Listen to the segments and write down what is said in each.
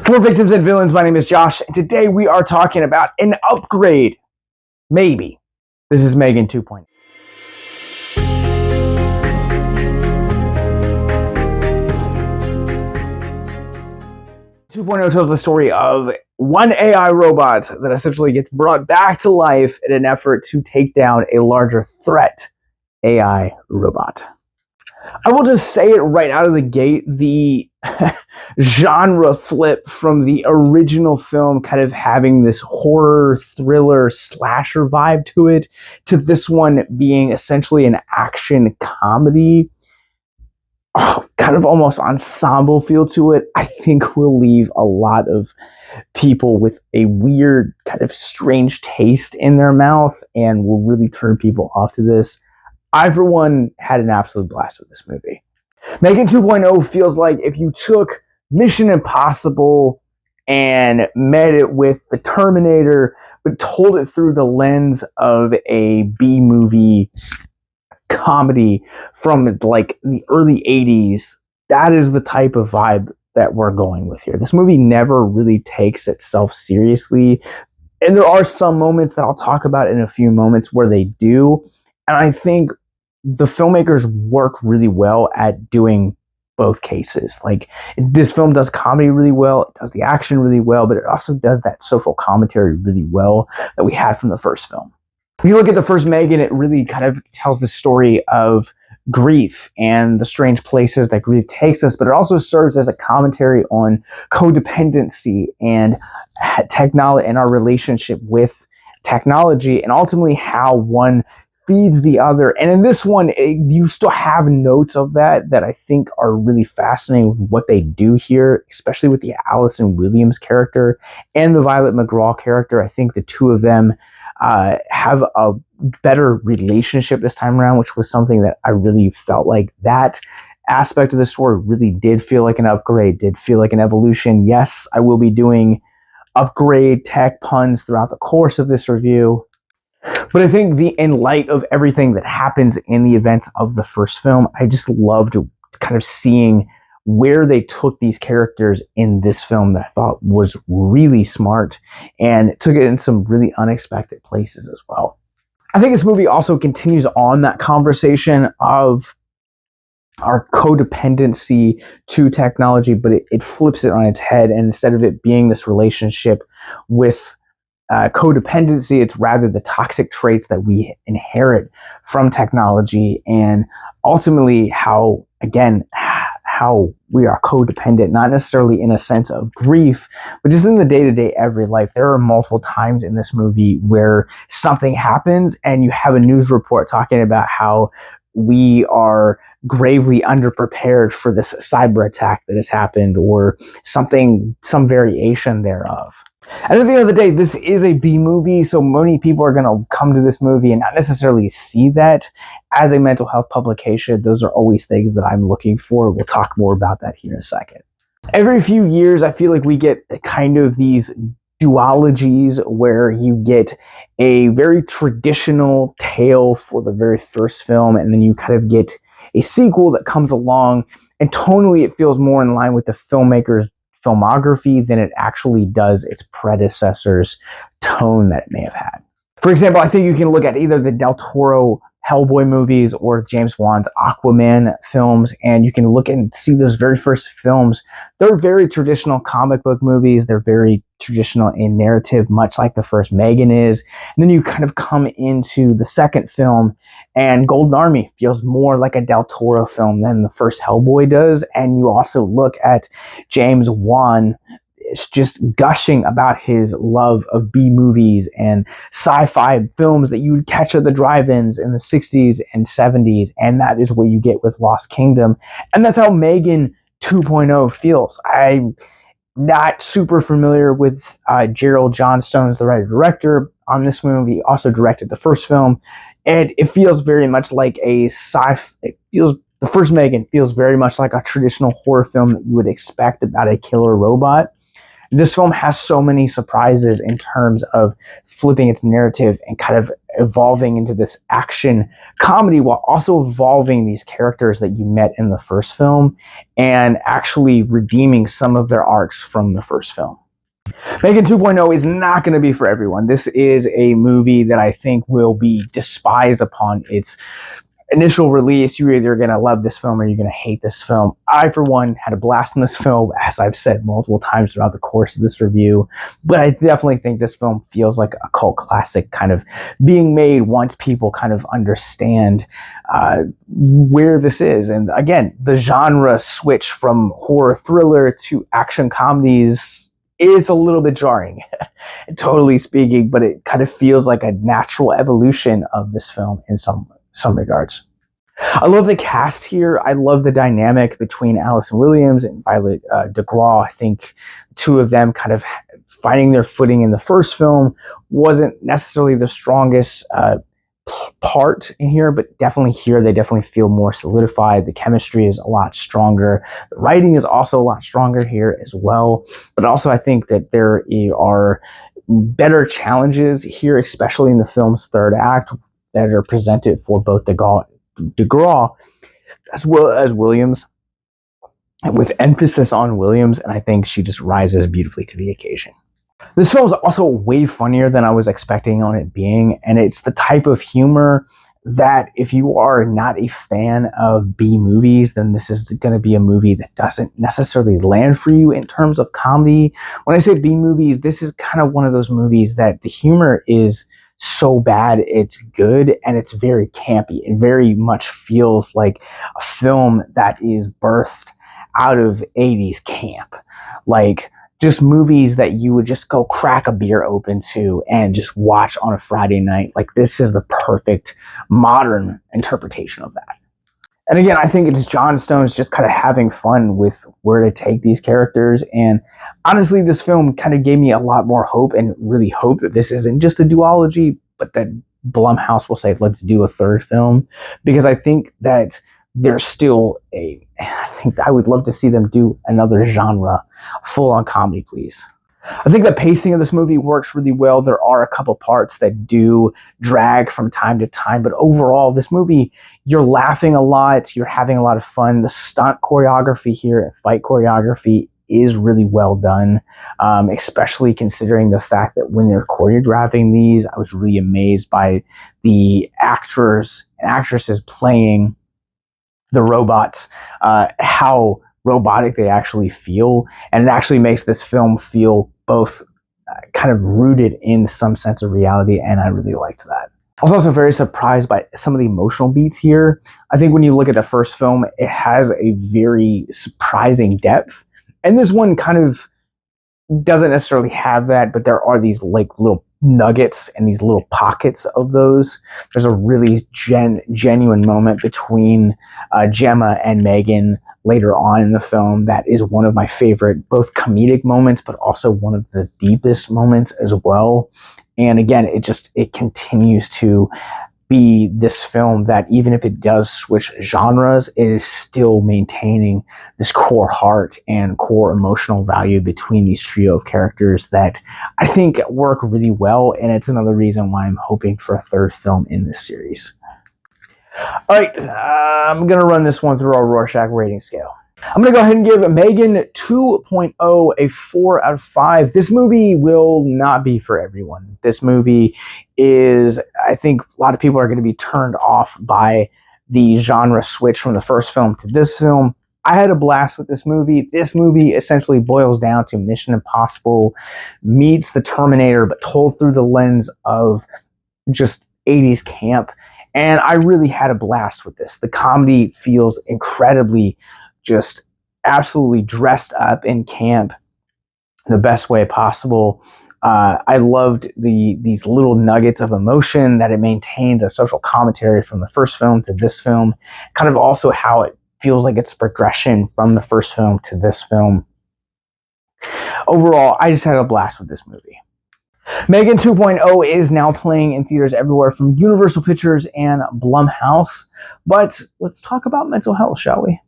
For Victims and Villains, my name is Josh, and today we are talking about an upgrade. Maybe. This is M3GAN 2.0. 2.0 tells the story of one AI robot that essentially gets brought back to life in an effort to take down a larger threat AI robot. I will just say it right out of the gate, the genre flip from the original film kind of having this horror, thriller, slasher vibe to it, to this one being essentially an action comedy, kind of almost ensemble feel to it, I think will leave a lot of people with a weird, kind of strange taste in their mouth and will really turn people off to this. I, for one, had an absolute blast with this movie. M3GAN 2.0 feels like if you took Mission Impossible and met it with The Terminator, but told it through the lens of a B-movie comedy from like the early 80s, that is the type of vibe that we're going with here. This movie never really takes itself seriously. And there are some moments that I'll talk about in a few moments where they do. And I think the filmmakers work really well at doing both cases. Like, this film does comedy really well, it does the action really well, but it also does that social commentary really well that we had from the first film. When you look at the first M3GAN, it really kind of tells the story of grief and the strange places that grief takes us, but it also serves as a commentary on codependency and technology and our relationship with technology, and ultimately how one feeds the other. And in this one, you still have notes of that I think are really fascinating with what they do here, especially with the Allison Williams character and the Violet McGraw character. I think the two of them have a better relationship this time around, which was something that I really felt like that aspect of the story really did feel like an upgrade, did feel like an evolution. Yes, I will be doing upgrade tech puns throughout the course of this review. But I think in light of everything that happens in the events of the first film, I just loved kind of seeing where they took these characters in this film that I thought was really smart and took it in some really unexpected places as well. I think this movie also continues on that conversation of our codependency to technology, but it flips it on its head, and instead of it being this relationship with codependency, it's rather the toxic traits that we inherit from technology, and ultimately how we are codependent, not necessarily in a sense of grief, but just in the day-to-day every life. There are multiple times in this movie where something happens and you have a news report talking about how we are gravely underprepared for this cyber attack that has happened, or some variation thereof. And at the end of the day, this is a B movie, so many people are going to come to this movie and not necessarily see that as a mental health publication. Those are always things that I'm looking for. We'll talk more about that here in a second. Every few years, I feel like we get kind of these duologies where you get a very traditional tale for the very first film, and then you kind of get a sequel that comes along, and tonally it feels more in line with the filmmaker's filmography than it actually does its predecessor's tone that it may have had. For example, I think you can look at either the Del Toro Hellboy movies or James Wan's Aquaman films, and you can look and see those very first films. They're very traditional comic book movies. They're very traditional in narrative, much like the first M3GAN is. And then you kind of come into the second film, and Golden Army feels more like a Del Toro film than the first Hellboy does. And you also look at James Wan just gushing about his love of B movies and sci-fi films that you would catch at the drive-ins in the 60s and 70s, and that is what you get with Lost Kingdom. And that's how M3GAN 2.0 feels. I'm not super familiar with Gerard Johnstone as the writer-director on this movie. He also directed the first film, and it feels very much like a the first M3GAN feels very much like a traditional horror film that you would expect about a killer robot. This film has so many surprises in terms of flipping its narrative and kind of evolving into this action comedy while also evolving these characters that you met in the first film and actually redeeming some of their arcs from the first film. M3GAN 2.0 is not going to be for everyone. This is a movie that I think will be despised upon its initial release. You're either going to love this film or you're going to hate this film. I, for one, had a blast in this film, as I've said multiple times throughout the course of this review. But I definitely think this film feels like a cult classic kind of being made once people kind of understand where this is. And again, the genre switch from horror thriller to action comedies is a little bit jarring, totally speaking, but it kind of feels like a natural evolution of this film in some regards. I love the cast here. I love the dynamic between Allison Williams and Violet McGraw. I think the two of them kind of finding their footing in the first film wasn't necessarily the strongest part in here, but definitely here they definitely feel more solidified. The chemistry is a lot stronger. The writing is also a lot stronger here as well. But also I think that there are better challenges here, especially in the film's third act, that are presented for both McGraw as well as Williams, with emphasis on Williams, and I think she just rises beautifully to the occasion. This film is also way funnier than I was expecting on it being, and it's the type of humor that if you are not a fan of B movies, then this is going to be a movie that doesn't necessarily land for you in terms of comedy. When I say B movies, this is kind of one of those movies that the humor is so bad it's good, and it's very campy. It very much feels like a film that is birthed out of 80s camp, like just movies that you would just go crack a beer open to and just watch on a Friday night. Like, this is the perfect modern interpretation of that. And again, I think it's Johnstone's just kind of having fun with where to take these characters. And honestly, this film kind of gave me a lot more hope, and really hope that this isn't just a duology, but that Blumhouse will say, let's do a third film. Because I think that there's still I think I would love to see them do another genre, full-on comedy, please. I think the pacing of this movie works really well. There are a couple parts that do drag from time to time, but overall, this movie, you're laughing a lot, you're having a lot of fun. The stunt choreography here, fight choreography, is really well done, especially considering the fact that when they're choreographing these, I was really amazed by the actors and actresses playing the robots, how robotic they actually feel, and it actually makes this film feel both kind of rooted in some sense of reality, and I really liked that. I was also very surprised by some of the emotional beats here. I think when you look at the first film, it has a very surprising depth, and this one kind of doesn't necessarily have that, but there are these like little nuggets and these little pockets of those. There's a really genuine moment between Gemma and M3GAN later on in the film that is one of my favorite, both comedic moments, but also one of the deepest moments as well. And again, it continues to be this film that even if it does switch genres, it is still maintaining this core heart and core emotional value between these trio of characters that I think work really well, and it's another reason why I'm hoping for a third film in this series. All right, I'm going to run this one through our Rorschach rating scale. I'm going to go ahead and give M3GAN 2.0 a 4 out of 5. This movie will not be for everyone. This movie is, I think a lot of people are going to be turned off by the genre switch from the first film to this film. I had a blast with this movie. This movie essentially boils down to Mission Impossible meets the Terminator, but told through the lens of just 80s camp. And I really had a blast with this. The comedy feels incredibly just absolutely dressed up in camp in the best way possible. I loved these little nuggets of emotion that it maintains, a social commentary from the first film to this film, kind of also how it feels like it's a progression from the first film to this film. Overall, I just had a blast with this movie. M3GAN 2.0 is now playing in theaters everywhere from Universal Pictures and Blumhouse. But let's talk about mental health, shall we?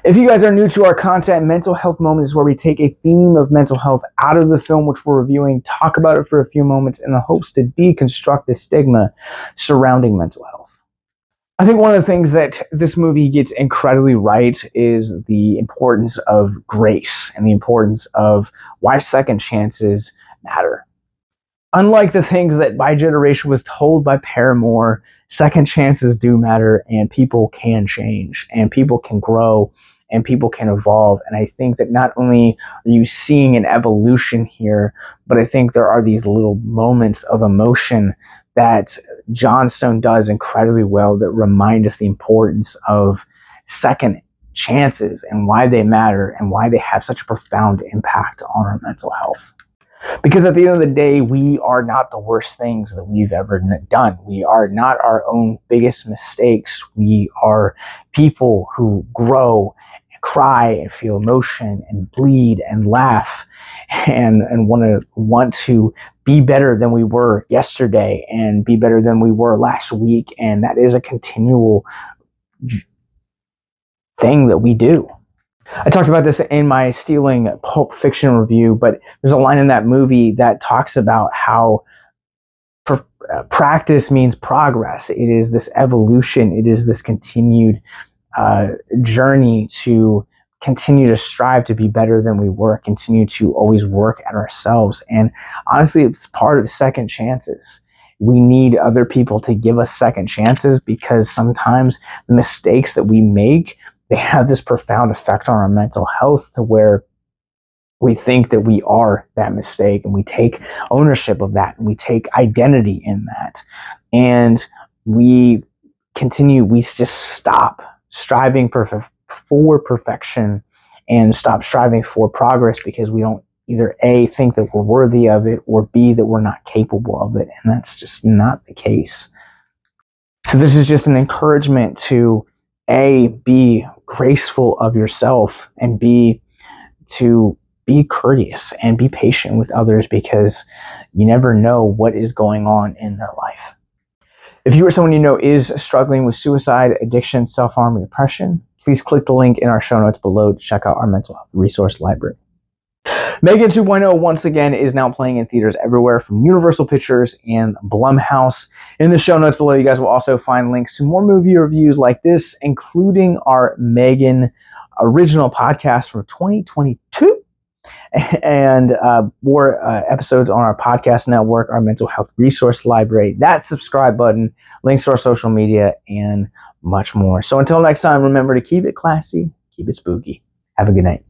If you guys are new to our content, Mental Health Moments is where we take a theme of mental health out of the film which we're reviewing, talk about it for a few moments in the hopes to deconstruct the stigma surrounding mental health. I think one of the things that this movie gets incredibly right is the importance of grace and the importance of why second chances matter. Unlike the things that my generation was told by Paramore, second chances do matter, and people can change, and people can grow, and people can evolve. And I think that not only are you seeing an evolution here, but I think there are these little moments of emotion that Johnstone does incredibly well that remind us the importance of second chances and why they matter and why they have such a profound impact on our mental health. Because at the end of the day, we are not the worst things that we've ever done. We are not our own biggest mistakes. We are people who grow and cry and feel emotion and bleed and laugh and want to be better than we were yesterday and be better than we were last week. And that is a continual thing that we do. I talked about this in my Stealing Pulp Fiction review, but there's a line in that movie that talks about how practice means progress. It is this evolution. It is this continued journey to continue to strive to be better than we were, continue to always work at ourselves. And honestly, it's part of second chances. We need other people to give us second chances because sometimes the mistakes that we make, they have this profound effect on our mental health to where we think that we are that mistake and we take ownership of that and we take identity in that. And we just stop striving for perfection and stop striving for progress because we don't either A, think that we're worthy of it, or B, that we're not capable of it. And that's just not the case. So this is just an encouragement to A, be graceful of yourself, and B, to be courteous and be patient with others because you never know what is going on in their life. If you or someone you know is struggling with suicide, addiction, self-harm, or depression, please click the link in our show notes below to check out our mental health resource library. M3GAN 2.0 once again is now playing in theaters everywhere from Universal Pictures and Blumhouse. In the show notes below, you guys will also find links to more movie reviews like this, including our M3GAN original podcast from 2022 and more episodes on our podcast network, our mental health resource library, that subscribe button, links to our social media, and much more. So until next time, remember to keep it classy, keep it spooky. Have a good night.